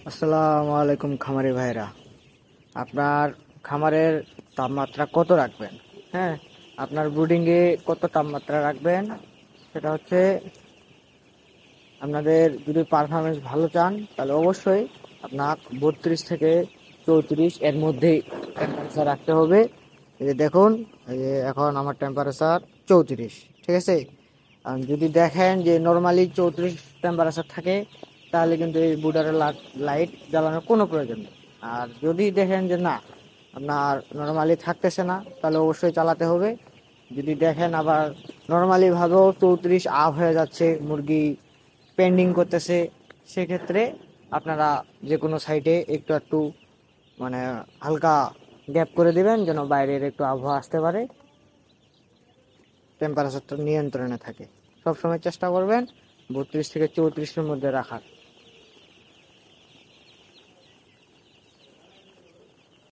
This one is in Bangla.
আসসালামু আলাইকুম খামারি ভাইরা। আপনার খামারের তাপমাত্রা কত রাখবেন? হ্যাঁ, আপনার ব্রুডিংয়ে কত তাপমাত্রা রাখবেন সেটা হচ্ছে, আপনাদের যদি পারফরমেন্স ভালো চান তাহলে অবশ্যই আপনার 32 থেকে 34 এর মধ্যেই টেম্পারেচার রাখতে হবে। এই যে দেখুন, এই যে এখন আমার টেম্পারেচার 34, ঠিক আছে। আর যদি দেখেন যে নর্মালি 34 টেম্পারেচার থাকে, তাহলে কিন্তু এই বুডারের লাইট জ্বালানোর কোনো প্রয়োজন নেই। আর যদি দেখেন যে না, আপনার নর্মালি থাকতেছে না, তাহলে অবশ্যই চালাতে হবে। যদি দেখেন আবার নর্মালি ভাবেও 34 আপ হয়ে যাচ্ছে, মুরগি পেন্ডিং করতেছে, সেক্ষেত্রে আপনারা যে কোনো সাইডে একটু একটু মানে হালকা গ্যাপ করে দিবেন, যেন বাইরের একটু আবহাওয়া আসতে পারে, টেম্পারেচারটা নিয়ন্ত্রণে থাকে। সবসময় চেষ্টা করবেন 32 থেকে 34-এর মধ্যে রাখার।